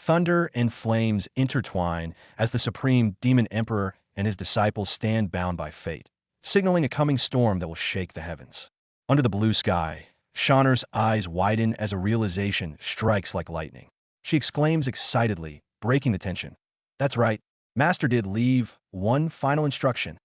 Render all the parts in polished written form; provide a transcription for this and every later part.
Thunder and flames intertwine as the supreme demon emperor and his disciples stand bound by fate, signaling a coming storm that will shake the heavens. Under the blue sky, Shauner's eyes widen as a realization strikes like lightning. She exclaims excitedly, breaking the tension. That's right, Master did leave one final instruction.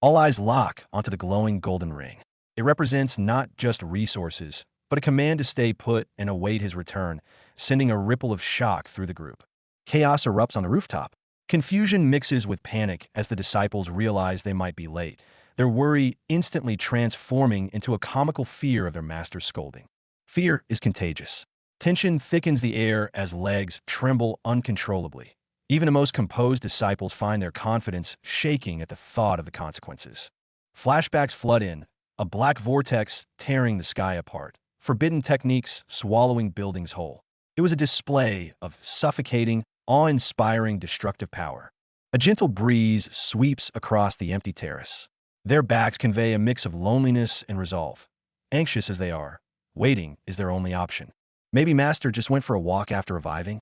All eyes lock onto the glowing golden ring. It represents not just resources, but a command to stay put and await his return, sending a ripple of shock through the group. Chaos erupts on the rooftop. Confusion mixes with panic as the disciples realize they might be late, their worry instantly transforming into a comical fear of their master's scolding. Fear is contagious. Tension thickens the air as legs tremble uncontrollably. Even the most composed disciples find their confidence shaking at the thought of the consequences. Flashbacks flood in, a black vortex tearing the sky apart, forbidden techniques swallowing buildings whole. It was a display of suffocating, awe-inspiring destructive power. A gentle breeze sweeps across the empty terrace. Their backs convey a mix of loneliness and resolve. Anxious as they are, waiting is their only option. Maybe Master just went for a walk after reviving?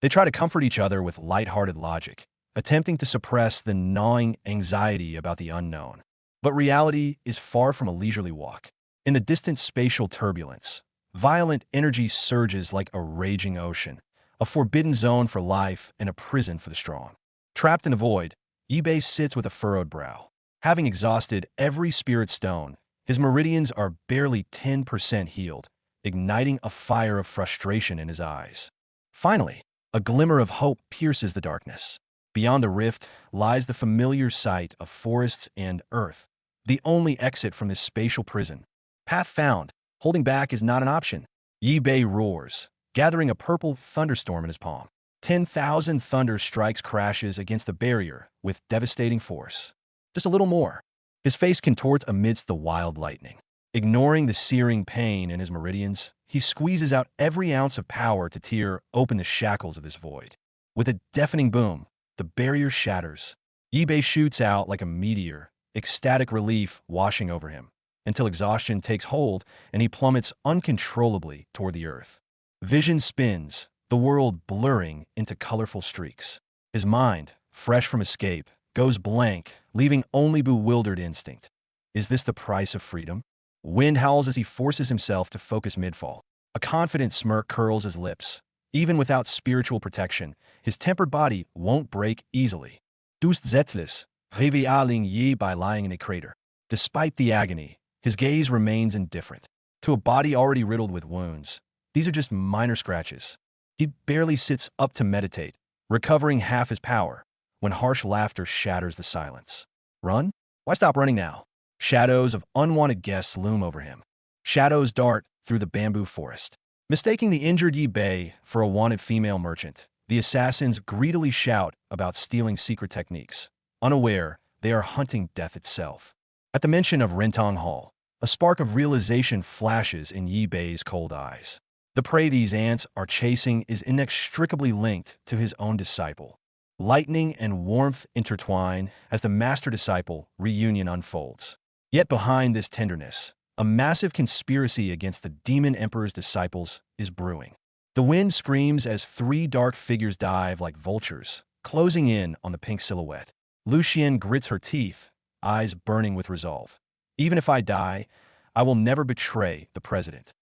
They try to comfort each other with light-hearted logic, attempting to suppress the gnawing anxiety about the unknown. But reality is far from a leisurely walk. In the distant spatial turbulence, violent energy surges like a raging ocean, a forbidden zone for life and a prison for the strong. Trapped in the void, Ibe sits with a furrowed brow. Having exhausted every spirit stone, his meridians are barely 10% healed, igniting a fire of frustration in his eyes. Finally, a glimmer of hope pierces the darkness. Beyond the rift lies the familiar sight of forests and earth, the only exit from this spatial prison. Path found. Holding back is not an option. Yi Bei roars, gathering a purple thunderstorm in his palm. 10,000 thunder strikes crashes against the barrier with devastating force. Just a little more. His face contorts amidst the wild lightning. Ignoring the searing pain in his meridians, he squeezes out every ounce of power to tear open the shackles of this void. With a deafening boom, the barrier shatters. Yi Bei shoots out like a meteor, ecstatic relief washing over him, until exhaustion takes hold and he plummets uncontrollably toward the earth. Vision spins, the world blurring into colorful streaks. His mind, fresh from escape, goes blank, leaving only bewildered instinct. Is this the price of freedom? Wind howls as he forces himself to focus midfall. A confident smirk curls his lips. Even without spiritual protection, his tempered body won't break easily. Dus Zetlis, Revi Aling Yi by lying in a crater. Despite the agony, his gaze remains indifferent. To a body already riddled with wounds, these are just minor scratches. He barely sits up to meditate, recovering half his power, when harsh laughter shatters the silence. Run? Why stop running now? Shadows of unwanted guests loom over him. Shadows dart through the bamboo forest. Mistaking the injured Yi Bei for a wanted female merchant, the assassins greedily shout about stealing secret techniques. Unaware, they are hunting death itself. At the mention of Rentong Hall, a spark of realization flashes in Yi Bei's cold eyes. The prey these ants are chasing is inextricably linked to his own disciple. Lightning and warmth intertwine as the master-disciple reunion unfolds. Yet behind this tenderness, a massive conspiracy against the demon emperor's disciples is brewing. The wind screams as three dark figures dive like vultures, closing in on the pink silhouette. Lucienne grits her teeth, eyes burning with resolve. Even if I die, I will never betray the president.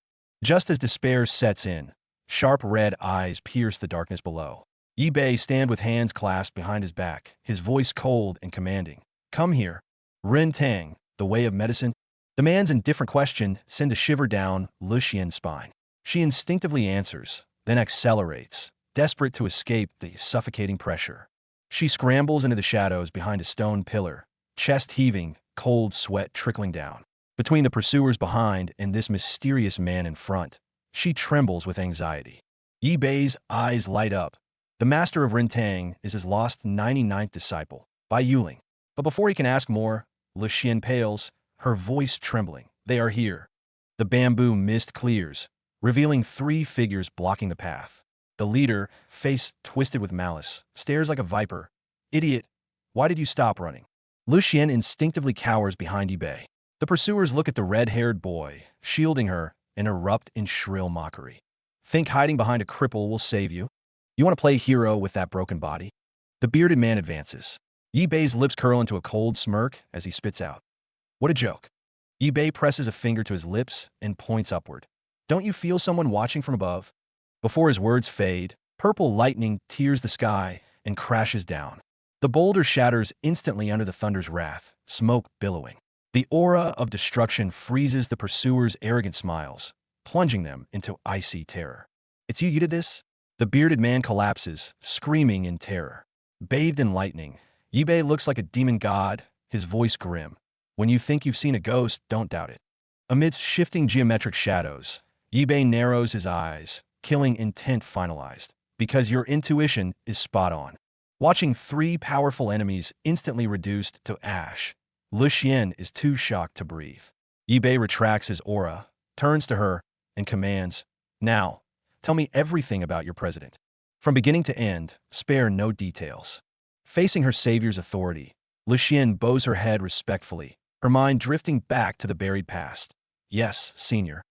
Just as despair sets in, sharp red eyes pierce the darkness below. Yi Bei stands with hands clasped behind his back, his voice cold and commanding. Come here. Ren Tang, the way of medicine? The man's indifferent question sends a shiver down Lucien's spine. She instinctively answers, then accelerates, desperate to escape the suffocating pressure. She scrambles into the shadows behind a stone pillar, chest heaving, cold sweat trickling down. Between the pursuers behind and this mysterious man in front, she trembles with anxiety. Yi Bei's eyes light up. The master of Rintang is his lost 99th disciple, Bai Yuling. But before he can ask more, Lucienne pales, her voice trembling. They are here. The bamboo mist clears, revealing three figures blocking the path. The leader, face twisted with malice, stares like a viper. Idiot, why did you stop running? Lucienne instinctively cowers behind Yi Bei. The pursuers look at the red-haired boy, shielding her, and erupt in shrill mockery. Think hiding behind a cripple will save you? You want to play hero with that broken body? The bearded man advances. Yi Bei's lips curl into a cold smirk as he spits out. What a joke. Yi Bei presses a finger to his lips and points upward. Don't you feel someone watching from above? Before his words fade, purple lightning tears the sky and crashes down. The boulder shatters instantly under the thunder's wrath, smoke billowing. The aura of destruction freezes the pursuers' arrogant smiles, plunging them into icy terror. It's you did this? The bearded man collapses, screaming in terror. Bathed in lightning, Yi Bei looks like a demon god, his voice grim. When you think you've seen a ghost, don't doubt it. Amidst shifting geometric shadows, Yi Bei narrows his eyes, killing intent finalized, because your intuition is spot on. Watching three powerful enemies instantly reduced to ash, Lu Xian is too shocked to breathe. Yi Bei retracts his aura, turns to her, and commands, Now, tell me everything about your president. From beginning to end, spare no details. Facing her savior's authority, Lu Xian bows her head respectfully, her mind drifting back to the buried past. Yes, senior.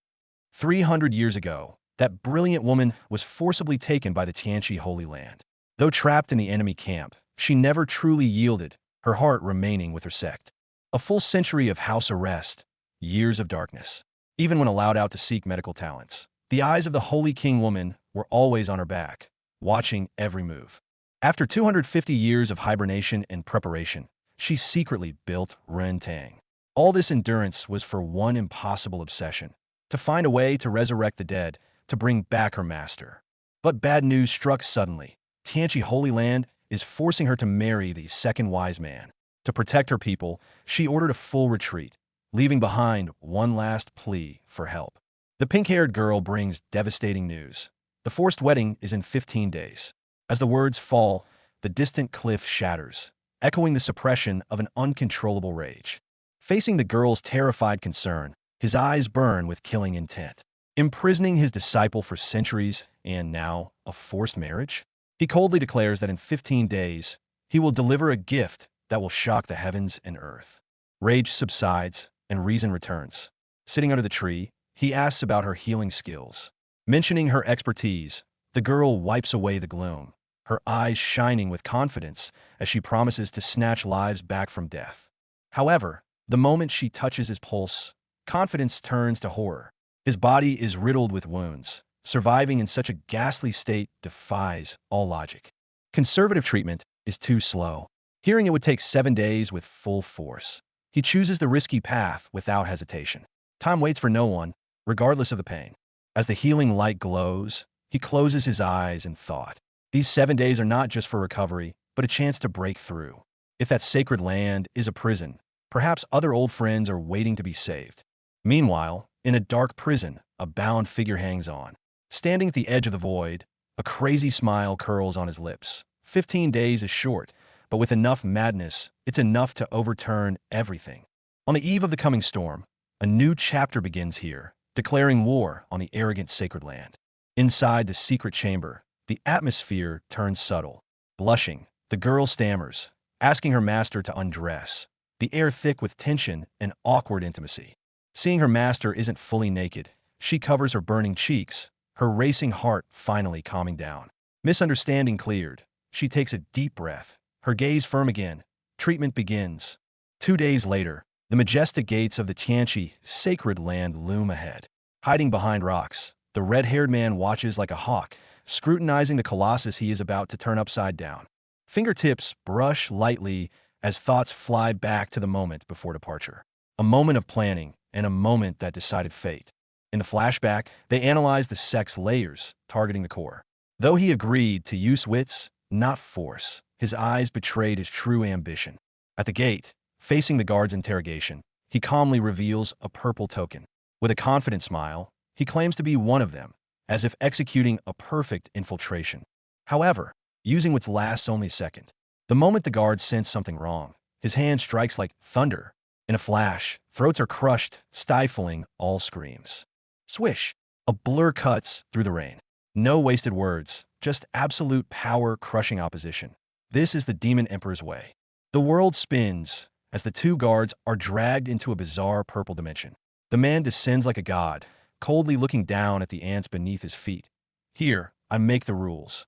300 years ago, that brilliant woman was forcibly taken by the Tianqi Holy Land. Though trapped in the enemy camp, she never truly yielded, her heart remaining with her sect. A full century of house arrest, years of darkness. Even when allowed out to seek medical talents, the eyes of the Holy King woman were always on her back, watching every move. After 250 years of hibernation and preparation, she secretly built Ren Tang. All this endurance was for one impossible obsession: to find a way to resurrect the dead, to bring back her master. But bad news struck suddenly. Tianqi Holy Land is forcing her to marry the second wise man. To protect her people, she ordered a full retreat, leaving behind one last plea for help. The pink-haired girl brings devastating news. The forced wedding is in 15 days. As the words fall, the distant cliff shatters, echoing the suppression of an uncontrollable rage. Facing the girl's terrified concern, his eyes burn with killing intent. Imprisoning his disciple for centuries, and now a forced marriage? He coldly declares that in 15 days, he will deliver a gift that will shock the heavens and earth. Rage subsides, and reason returns. Sitting under the tree, he asks about her healing skills. Mentioning her expertise, the girl wipes away the gloom, her eyes shining with confidence as she promises to snatch lives back from death. However, the moment she touches his pulse, confidence turns to horror. His body is riddled with wounds. Surviving in such a ghastly state defies all logic. Conservative treatment is too slow. Hearing it would take 7 days with full force, he chooses the risky path without hesitation. Time waits for no one, regardless of the pain. As the healing light glows, he closes his eyes in thought. These 7 days are not just for recovery, but a chance to break through. If that sacred land is a prison, perhaps other old friends are waiting to be saved. Meanwhile, in a dark prison, a bound figure hangs on. Standing at the edge of the void, a crazy smile curls on his lips. 15 days is short, but with enough madness, it's enough to overturn everything. On the eve of the coming storm, a new chapter begins here, declaring war on the arrogant sacred land. Inside the secret chamber, the atmosphere turns subtle. Blushing, the girl stammers, asking her master to undress, the air thick with tension and awkward intimacy. Seeing her master isn't fully naked, she covers her burning cheeks, her racing heart finally calming down. Misunderstanding cleared, she takes a deep breath, her gaze firm again. Treatment begins. 2 days later, the majestic gates of the Tianqi sacred land loom ahead. Hiding behind rocks, the red-haired man watches like a hawk, scrutinizing the colossus he is about to turn upside down. Fingertips brush lightly as thoughts fly back to the moment before departure. A moment of planning and a moment that decided fate. In the flashback, they analyze the sect's layers, targeting the core. Though he agreed to use wits, not force, his eyes betrayed his true ambition. At the gate, facing the guard's interrogation, he calmly reveals a purple token. With a confident smile, he claims to be one of them, as if executing a perfect infiltration. However, using wits lasts only a second. The moment the guard senses something wrong, his hand strikes like thunder. In a flash, throats are crushed, stifling all screams. Swish! A blur cuts through the rain. No wasted words, just absolute power-crushing opposition. This is the Demon Emperor's way. The world spins as the two guards are dragged into a bizarre purple dimension. The man descends like a god, coldly looking down at the ants beneath his feet. Here, I make the rules.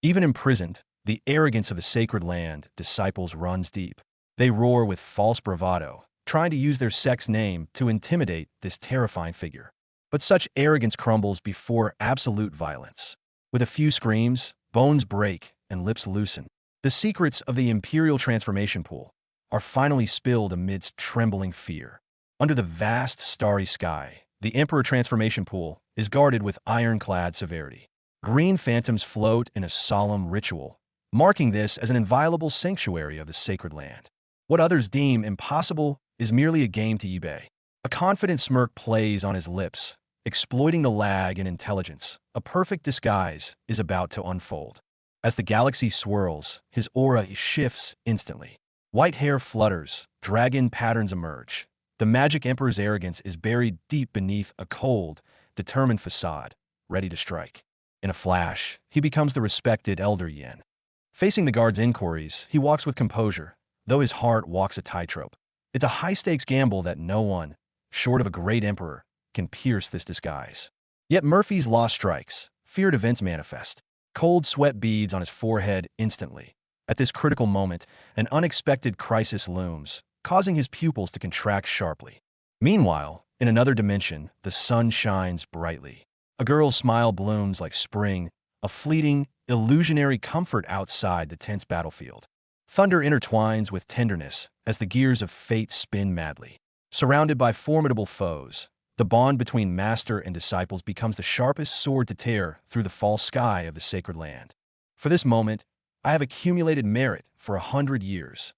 Even imprisoned, the arrogance of the sacred land disciples runs deep. They roar with false bravado, trying to use their sect's name to intimidate this terrifying figure. But such arrogance crumbles before absolute violence. With a few screams, bones break and lips loosen. The secrets of the Imperial Transformation Pool are finally spilled amidst trembling fear. Under the vast starry sky, the Emperor Transformation Pool is guarded with ironclad severity. Green phantoms float in a solemn ritual, marking this as an inviolable sanctuary of the sacred land. What others deem impossible is merely a game to eBay. A confident smirk plays on his lips, exploiting the lag in intelligence. A perfect disguise is about to unfold. As the galaxy swirls, his aura shifts instantly. White hair flutters, dragon patterns emerge. The magic emperor's arrogance is buried deep beneath a cold, determined facade, ready to strike. In a flash, he becomes the respected Elder Yen. Facing the guard's inquiries, he walks with composure, though his heart walks a tightrope. It's a high-stakes gamble that no one, short of a great emperor, can pierce this disguise. Yet Murphy's law strikes. Feared events manifest. Cold sweat beads on his forehead instantly. At this critical moment, an unexpected crisis looms, causing his pupils to contract sharply. Meanwhile, in another dimension, the sun shines brightly. A girl's smile blooms like spring, a fleeting, illusionary comfort outside the tense battlefield. Thunder intertwines with tenderness as the gears of fate spin madly. Surrounded by formidable foes, the bond between master and disciples becomes the sharpest sword to tear through the false sky of the sacred land. For this moment, I have accumulated merit for 100 years.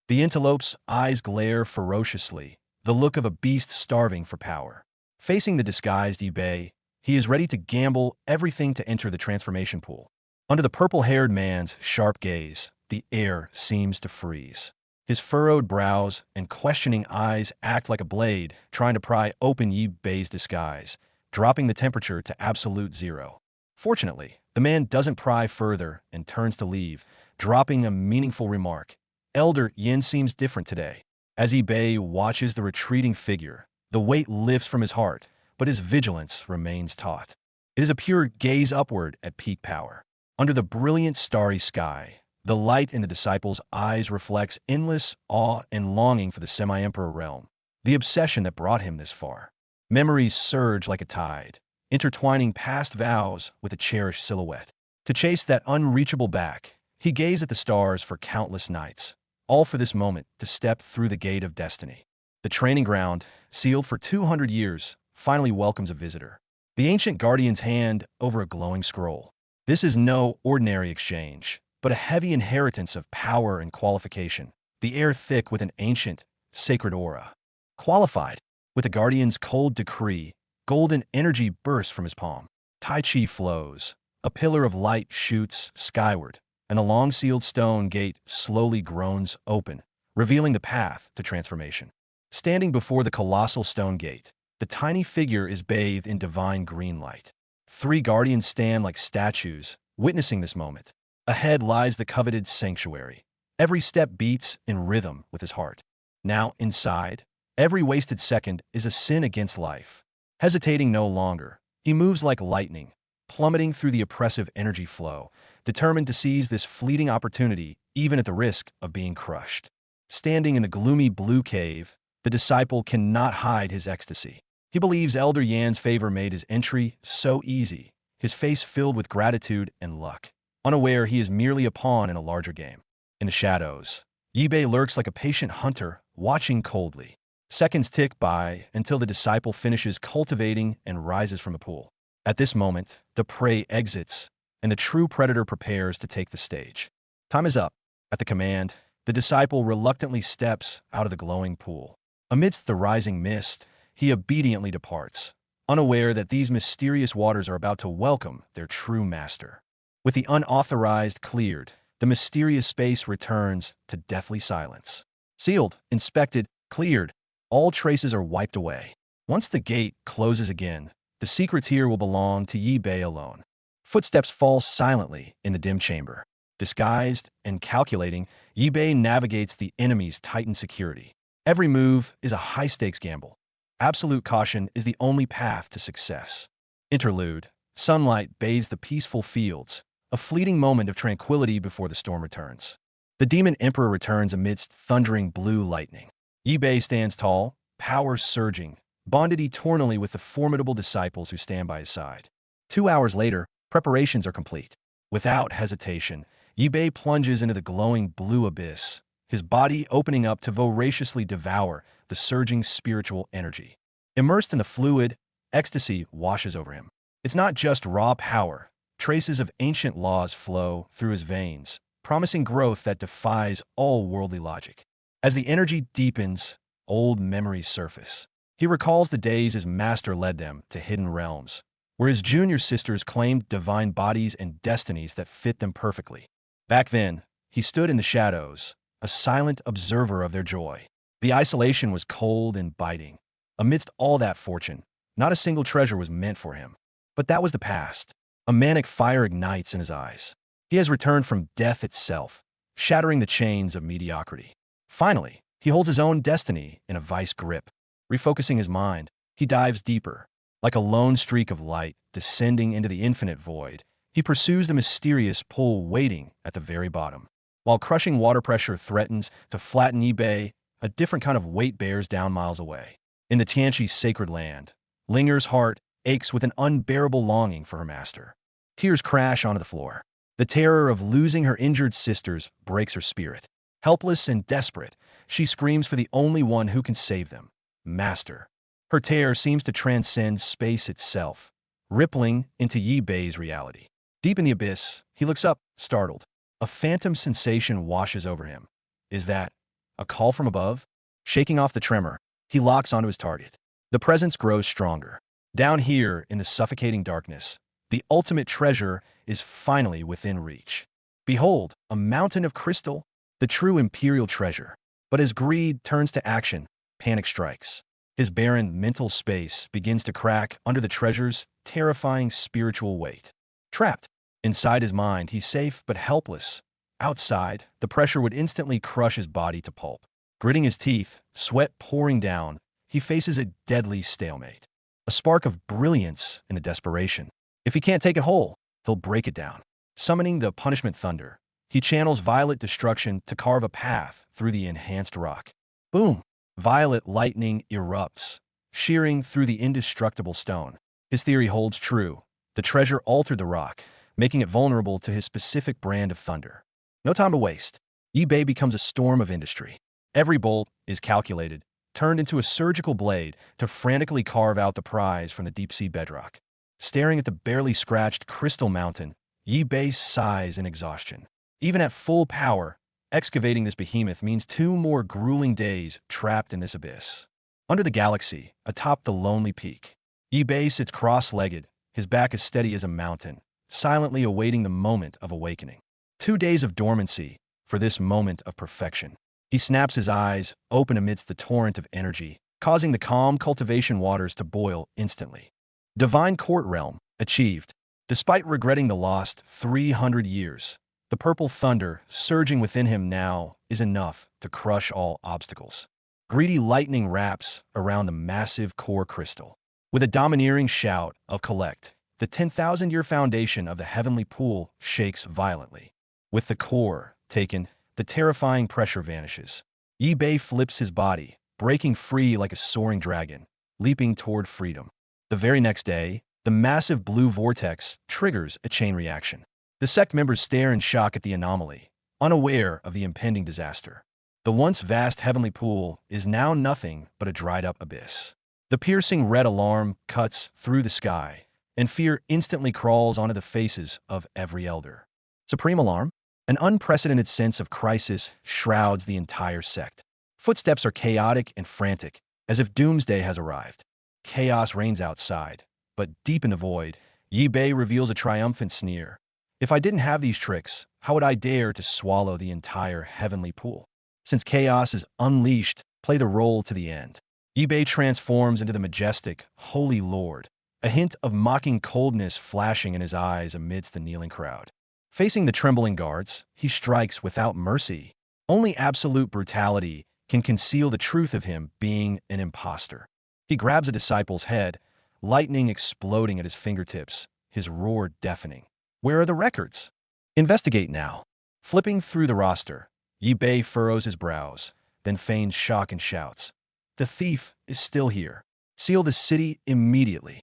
The antelope's eyes glare ferociously, the look of a beast starving for power. Facing the disguised eBay, he is ready to gamble everything to enter the transformation pool. Under the purple-haired man's sharp gaze, the air seems to freeze. His furrowed brows and questioning eyes act like a blade, trying to pry open eBay's disguise, dropping the temperature to absolute zero. Fortunately, the man doesn't pry further and turns to leave, dropping a meaningful remark. Elder Yin seems different today. As eBay watches the retreating figure, the weight lifts from his heart, but his vigilance remains taut. It is a pure gaze upward at peak power. Under the brilliant starry sky, the light in the disciple's eyes reflects endless awe and longing for the semi-emperor realm, the obsession that brought him this far. Memories surge like a tide, intertwining past vows with a cherished silhouette. To chase that unreachable back, he gazed at the stars for countless nights, all for this moment to step through the gate of destiny. The training ground, sealed for 200 years, finally welcomes a visitor. The ancient guardian's hand over a glowing scroll. This is no ordinary exchange, but a heavy inheritance of power and qualification. The air thick with an ancient, sacred aura. Qualified, with the guardian's cold decree, golden energy bursts from his palm. Tai Chi flows. A pillar of light shoots skyward, and the long-sealed stone gate slowly groans open, revealing the path to transformation. Standing before the colossal stone gate, the tiny figure is bathed in divine green light. 3 guardians stand like statues, witnessing this moment. Ahead lies the coveted sanctuary. Every step beats in rhythm with his heart. Now, inside, every wasted second is a sin against life. Hesitating no longer, he moves like lightning, plummeting through the oppressive energy flow, determined to seize this fleeting opportunity even at the risk of being crushed. Standing in the gloomy blue cave, the disciple cannot hide his ecstasy. He believes Elder Yan's favor made his entry so easy, his face filled with gratitude and luck, unaware he is merely a pawn in a larger game. In the shadows, Yibei lurks like a patient hunter, watching coldly. Seconds tick by until the disciple finishes cultivating and rises from the pool. At this moment, the prey exits, and the true predator prepares to take the stage. Time is up. At the command, the disciple reluctantly steps out of the glowing pool. Amidst the rising mist, he obediently departs, unaware that these mysterious waters are about to welcome their true master. With the unauthorized cleared, the mysterious space returns to deathly silence. Sealed, inspected, cleared, all traces are wiped away. Once the gate closes again, the secrets here will belong to Yi Bei alone. Footsteps fall silently in the dim chamber. Disguised and calculating, Yi Bei navigates the enemy's tightened security. Every move is a high-stakes gamble. Absolute caution is the only path to success. Interlude. Sunlight bathes the peaceful fields. a fleeting moment of tranquility before the storm returns. The demon emperor returns amidst thundering blue lightning. Yi stands tall, power surging, bonded eternally with the formidable disciples who stand by his side. 2 hours later, preparations are complete. Without hesitation, Yi plunges into the glowing blue abyss, his body opening up to voraciously devour the surging spiritual energy. Immersed in the fluid, ecstasy washes over him. It's not just raw power. Traces of ancient laws flow through his veins, promising growth that defies all worldly logic. As the energy deepens, old memories surface. He recalls the days his master led them to hidden realms, where his junior sisters claimed divine bodies and destinies that fit them perfectly. Back then, he stood in the shadows, a silent observer of their joy. The isolation was cold and biting. Amidst all that fortune, not a single treasure was meant for him. But that was the past. A manic fire ignites in his eyes. He has returned from death itself, shattering the chains of mediocrity. Finally, he holds his own destiny in a vice grip. Refocusing his mind, he dives deeper. Like a lone streak of light descending into the infinite void, he pursues the mysterious pull waiting at the very bottom. While crushing water pressure threatens to flatten eBay, a different kind of weight bears down miles away. In the Tianqi's sacred land, Linger's heart aches with an unbearable longing for her master. Tears crash onto the floor. The terror of losing her injured sisters breaks her spirit. Helpless and desperate, she screams for the only one who can save them, Master. Her terror seems to transcend space itself, rippling into Yi Bei's reality. Deep in the abyss, he looks up, startled. A phantom sensation washes over him. Is that a call from above? Shaking off the tremor, he locks onto his target. The presence grows stronger. Down here in the suffocating darkness, the ultimate treasure is finally within reach. Behold, a mountain of crystal, the true imperial treasure. But as greed turns to action, panic strikes. His barren mental space begins to crack under the treasure's terrifying spiritual weight. Trapped inside his mind, he's safe but helpless. Outside, the pressure would instantly crush his body to pulp. Gritting his teeth, sweat pouring down, he faces a deadly stalemate. A spark of brilliance in the desperation. If he can't take it whole, he'll break it down. Summoning the punishment thunder, he channels violet destruction to carve a path through the enhanced rock. Boom! Violet lightning erupts, shearing through the indestructible stone. His theory holds true. The treasure altered the rock, making it vulnerable to his specific brand of thunder. No time to waste. eBay becomes a storm of industry. Every bolt is calculated, turned into a surgical blade to frantically carve out the prize from the deep-sea bedrock. Staring at the barely scratched crystal mountain, eBay sighs in exhaustion. Even at full power, excavating this behemoth means 2 more grueling days trapped in this abyss. Under the galaxy, atop the lonely peak, eBay sits cross-legged, his back as steady as a mountain, silently awaiting the moment of awakening. 2 days of dormancy for this moment of perfection. He snaps his eyes, open amidst the torrent of energy, causing the calm cultivation waters to boil instantly. Divine court realm achieved. Despite regretting the lost 300 years, the purple thunder surging within him now is enough to crush all obstacles. Greedy lightning wraps around the massive core crystal. With a domineering shout of collect, the 10,000-year foundation of the heavenly pool shakes violently. With the core taken, the terrifying pressure vanishes. eBay flips his body, breaking free like a soaring dragon, leaping toward freedom. The very next day, the massive blue vortex triggers a chain reaction. The sect members stare in shock at the anomaly, unaware of the impending disaster. The once vast heavenly pool is now nothing but a dried-up abyss. The piercing red alarm cuts through the sky, and fear instantly crawls onto the faces of every elder. Supreme alarm? An unprecedented sense of crisis shrouds the entire sect. Footsteps are chaotic and frantic, as if doomsday has arrived. Chaos reigns outside, but deep in the void, Yi Bei reveals a triumphant sneer. If I didn't have these tricks, how would I dare to swallow the entire heavenly pool? Since chaos is unleashed, play the role to the end. Yi Bei transforms into the majestic, holy lord, a hint of mocking coldness flashing in his eyes amidst the kneeling crowd. Facing the trembling guards, he strikes without mercy. Only absolute brutality can conceal the truth of him being an imposter. He grabs a disciple's head, lightning exploding at his fingertips, his roar deafening. Where are the records? Investigate now. Flipping through the roster, Yi Bei furrows his brows, then feigns shock and shouts. The thief is still here. Seal the city immediately.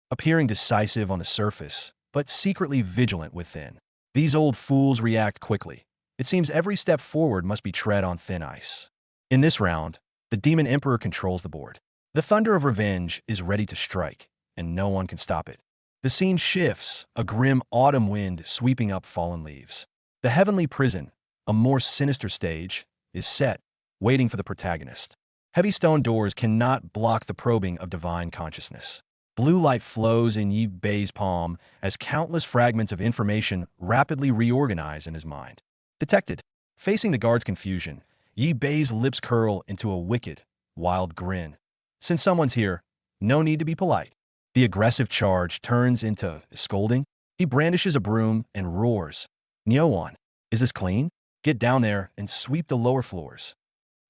Appearing decisive on the surface, but secretly vigilant within. These old fools react quickly. It seems every step forward must be tread on thin ice. In this round, the Demon Emperor controls the board. The thunder of revenge is ready to strike, and no one can stop it. The scene shifts, a grim autumn wind sweeping up fallen leaves. The heavenly prison, a more sinister stage, is set, waiting for the protagonist. Heavy stone doors cannot block the probing of divine consciousness. Blue light flows in Yi Bei's palm as countless fragments of information rapidly reorganize in his mind. Detected. Facing the guard's confusion, Yi Bei's lips curl into a wicked, wild grin. Since someone's here, no need to be polite. The aggressive charge turns into scolding. He brandishes a broom and roars. Nyo-wan, is this clean? Get down there and sweep the lower floors.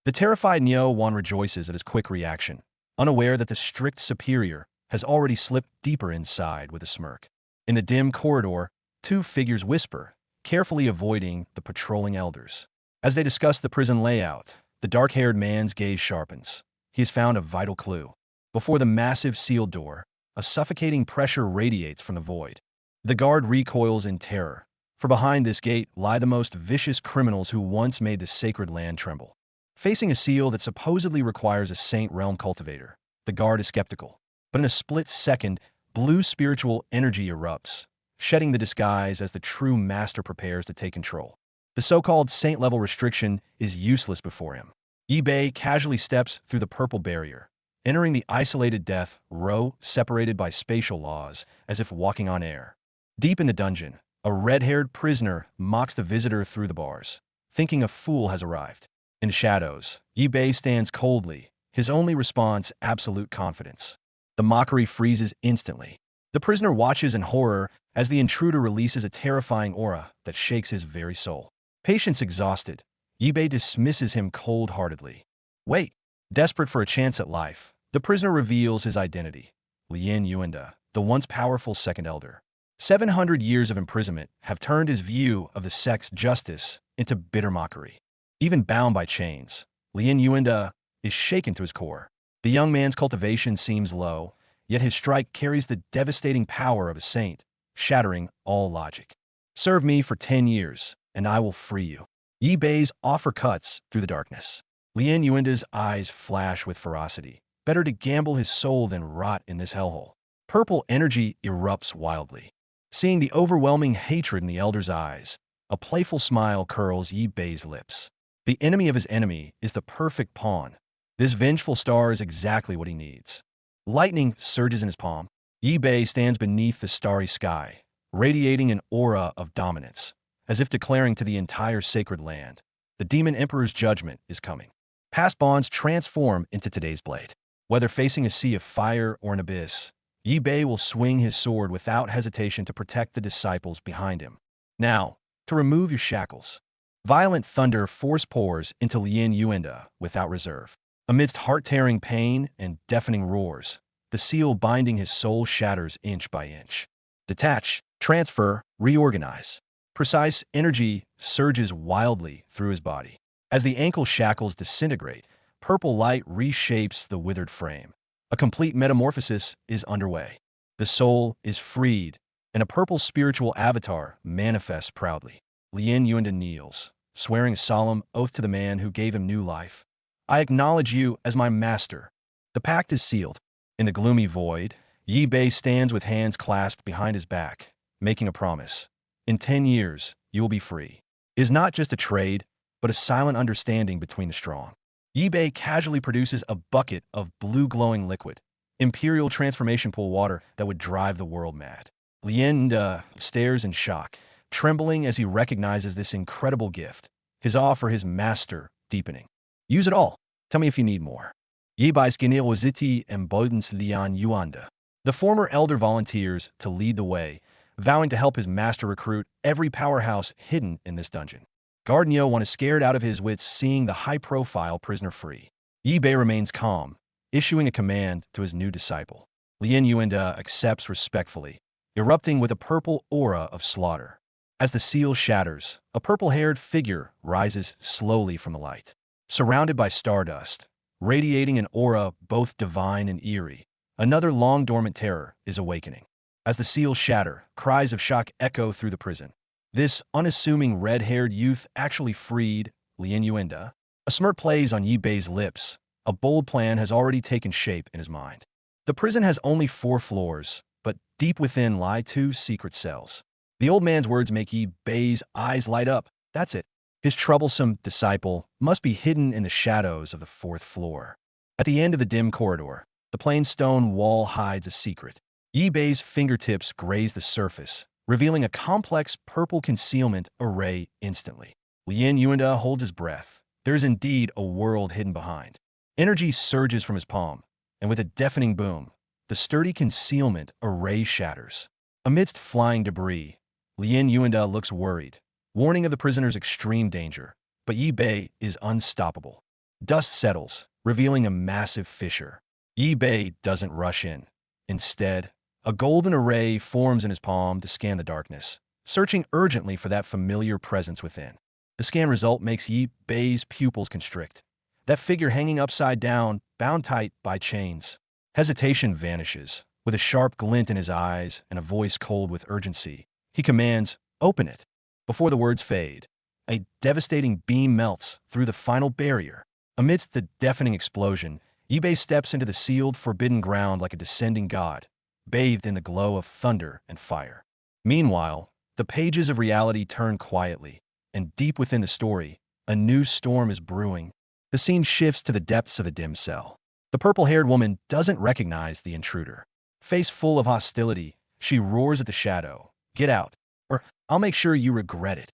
The terrified Nyo-wan rejoices at his quick reaction, unaware that the strict superior has already slipped deeper inside with a smirk. In the dim corridor, two figures whisper, carefully avoiding the patrolling elders. As they discuss the prison layout, the dark-haired man's gaze sharpens. He has found a vital clue. Before the massive sealed door, a suffocating pressure radiates from the void. The guard recoils in terror, for behind this gate lie the most vicious criminals who once made the sacred land tremble. Facing a seal that supposedly requires a Saint Realm cultivator, the guard is skeptical. But in a split second, blue spiritual energy erupts, shedding the disguise as the true master prepares to take control. The so-called saint-level restriction is useless before him. Yi Bei casually steps through the purple barrier, entering the isolated death row separated by spatial laws, as if walking on air. Deep in the dungeon, a red-haired prisoner mocks the visitor through the bars, thinking a fool has arrived. In shadows, Yi Bei stands coldly, his only response absolute confidence. The mockery freezes instantly. The prisoner watches in horror as the intruder releases a terrifying aura that shakes his very soul. Patience exhausted, Yi Bei dismisses him cold-heartedly. Wait. Desperate for a chance at life, the prisoner reveals his identity. Lien Yuanda, the once powerful second elder. 700 years of imprisonment have turned his view of the sect's justice into bitter mockery. Even bound by chains, Lien Yuanda is shaken to his core. The young man's cultivation seems low, yet his strike carries the devastating power of a saint, shattering all logic. Serve me for 10 years, and I will free you. Yi Bei's offer cuts through the darkness. Lien Yuanda's eyes flash with ferocity. Better to gamble his soul than rot in this hellhole. Purple energy erupts wildly. Seeing the overwhelming hatred in the elder's eyes, a playful smile curls Yi Bei's lips. The enemy of his enemy is the perfect pawn. This vengeful star is exactly what he needs. Lightning surges in his palm. Yi Bei stands beneath the starry sky, radiating an aura of dominance, as if declaring to the entire sacred land, the Demon Emperor's judgment is coming. Past bonds transform into today's blade. Whether facing a sea of fire or an abyss, Yi Bei will swing his sword without hesitation to protect the disciples behind him. Now, to remove your shackles. Violent thunder force pours into Lien Yuanda without reserve. Amidst heart-tearing pain and deafening roars, the seal binding his soul shatters inch by inch. Detach, transfer, reorganize. Precise energy surges wildly through his body. As the ankle shackles disintegrate, purple light reshapes the withered frame. A complete metamorphosis is underway. The soul is freed, and a purple spiritual avatar manifests proudly. Lien Yuanda kneels, swearing a solemn oath to the man who gave him new life. I acknowledge you as my master. The pact is sealed. In the gloomy void, Yi Bei stands with hands clasped behind his back, making a promise. In 10 years, you will be free. It is not just a trade, but a silent understanding between the strong. Yi Bei casually produces a bucket of blue glowing liquid, imperial transformation pool water that would drive the world mad. Lien stares in shock, trembling as he recognizes this incredible gift, his awe for his master deepening. Use it all. Tell me if you need more. Yi Bei's generosity emboldens Lien Yuanda. The former elder volunteers to lead the way, vowing to help his master recruit every powerhouse hidden in this dungeon. Guard Nyo-wan is scared out of his wits seeing the high-profile prisoner free. Yi Bei remains calm, issuing a command to his new disciple. Lien Yuanda accepts respectfully, erupting with a purple aura of slaughter. As the seal shatters, a purple-haired figure rises slowly from the light. Surrounded by stardust, radiating an aura both divine and eerie, another long-dormant terror is awakening. As the seals shatter, cries of shock echo through the prison. This unassuming red-haired youth actually freed Lien Yuenda. A smirk plays on Yi Bei's lips. A bold plan has already taken shape in his mind. The prison has only 4 floors, but deep within lie 2 secret cells. The old man's words make Yi Bei's eyes light up. That's it. His troublesome disciple must be hidden in the shadows of the 4th floor. At the end of the dim corridor, the plain stone wall hides a secret. Yi Bei's fingertips graze the surface, revealing a complex purple concealment array instantly. Lien Yuanda holds his breath. There is indeed a world hidden behind. Energy surges from his palm, and with a deafening boom, the sturdy concealment array shatters. Amidst flying debris, Lien Yuanda looks worried, warning of the prisoner's extreme danger. But Yi Bei is unstoppable. Dust settles, revealing a massive fissure. Yi Bei doesn't rush in. Instead, a golden array forms in his palm to scan the darkness, searching urgently for that familiar presence within. The scan result makes Yi Bei's pupils constrict. That figure hanging upside down, bound tight by chains. Hesitation vanishes. With a sharp glint in his eyes and a voice cold with urgency, he commands, "Open it." Before the words fade, a devastating beam melts through the final barrier. Amidst the deafening explosion, Yi Bei steps into the sealed, forbidden ground like a descending god, bathed in the glow of thunder and fire. Meanwhile, the pages of reality turn quietly, and deep within the story, a new storm is brewing. The scene shifts to the depths of a dim cell. The purple-haired woman doesn't recognize the intruder. Face full of hostility, she roars at the shadow, "Get out, or I'll make sure you regret it."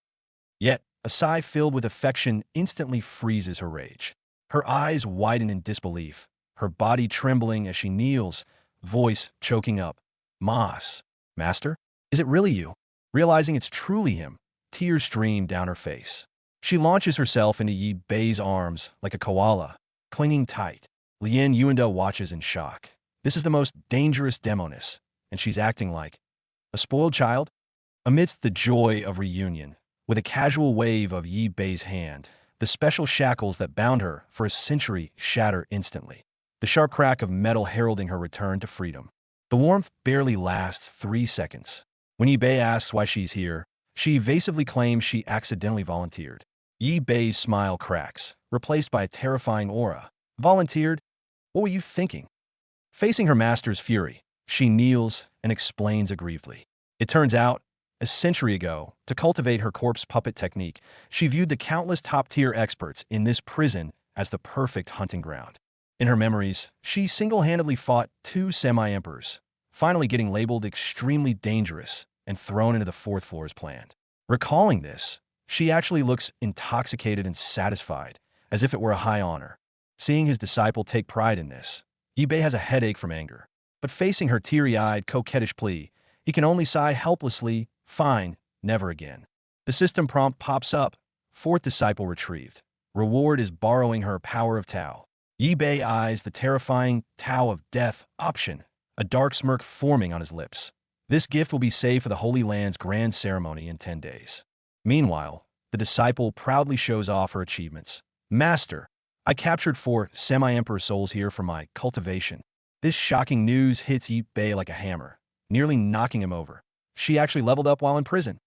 Yet, a sigh filled with affection instantly freezes her rage. Her eyes widen in disbelief, her body trembling as she kneels, voice choking up. Master? Is it really you?" Realizing it's truly him, tears stream down her face. She launches herself into Yi Bei's arms like a koala, clinging tight. Lien Yuanda watches in shock. This is the most dangerous demoness, and she's acting like a spoiled child? Amidst the joy of reunion, with a casual wave of Yi Bei's hand, the special shackles that bound her for a century shatter instantly. The sharp crack of metal heralding her return to freedom. The warmth barely lasts 3 seconds. When Yi Bei asks why she's here, she evasively claims she accidentally volunteered. Yi Bei's smile cracks, replaced by a terrifying aura. "Volunteered? What were you thinking?" Facing her master's fury, she kneels and explains aggrievedly. It turns out, a century ago, to cultivate her corpse puppet technique, she viewed the countless top-tier experts in this prison as the perfect hunting ground. In her memories, she single-handedly fought 2 semi-emperors, finally getting labeled extremely dangerous and thrown into the 4th floor as planned. Recalling this, she actually looks intoxicated and satisfied, as if it were a high honor. Seeing his disciple take pride in this, Yi Bei has a headache from anger. But facing her teary-eyed, coquettish plea, he can only sigh helplessly, "Fine, never again." The system prompt pops up, 4th disciple retrieved. Reward is borrowing her power of Tao. Yi Bei eyes the terrifying Tao of Death option, a dark smirk forming on his lips. This gift will be saved for the Holy Land's grand ceremony in 10 days. Meanwhile, the disciple proudly shows off her achievements. "Master, I captured 4 semi-emperor souls here for my cultivation." This shocking news hits Yi Bei like a hammer, nearly knocking him over. She actually leveled up while in prison.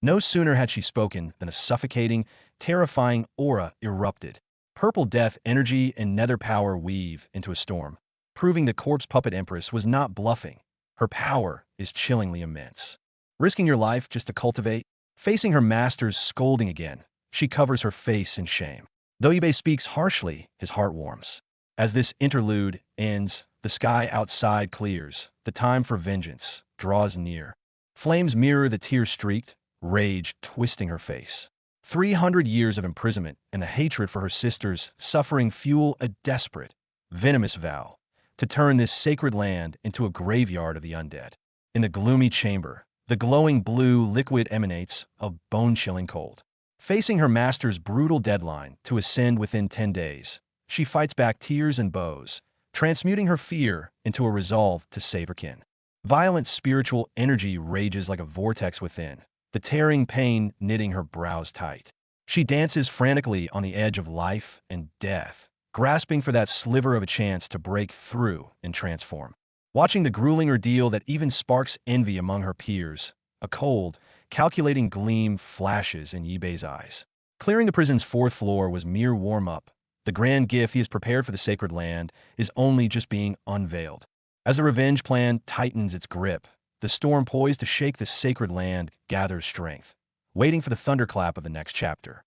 No sooner had she spoken than a suffocating, terrifying aura erupted. Purple death energy and nether power weave into a storm, proving the corpse puppet empress was not bluffing. Her power is chillingly immense. Risking your life just to cultivate? Facing her master's scolding again, she covers her face in shame. Though Yi Bei speaks harshly, his heart warms. As this interlude ends, the sky outside clears. The time for vengeance draws near. Flames mirror the tear-streaked, rage twisting her face. 300 years of imprisonment and the hatred for her sister's suffering fuel a desperate, venomous vow to turn this sacred land into a graveyard of the undead. In the gloomy chamber, the glowing blue liquid emanates a bone-chilling cold. Facing her master's brutal deadline to ascend within 10 days, she fights back tears and bows, transmuting her fear into a resolve to save her kin. Violent spiritual energy rages like a vortex within, the tearing pain knitting her brows tight. She dances frantically on the edge of life and death, grasping for that sliver of a chance to break through and transform. Watching the grueling ordeal that even sparks envy among her peers, a cold, calculating gleam flashes in Yibei's eyes. Clearing the prison's fourth floor was mere warm-up. The grand gift he has prepared for the sacred land is only just being unveiled. As the revenge plan tightens its grip, the storm poised to shake the sacred land gathers strength, waiting for the thunderclap of the next chapter.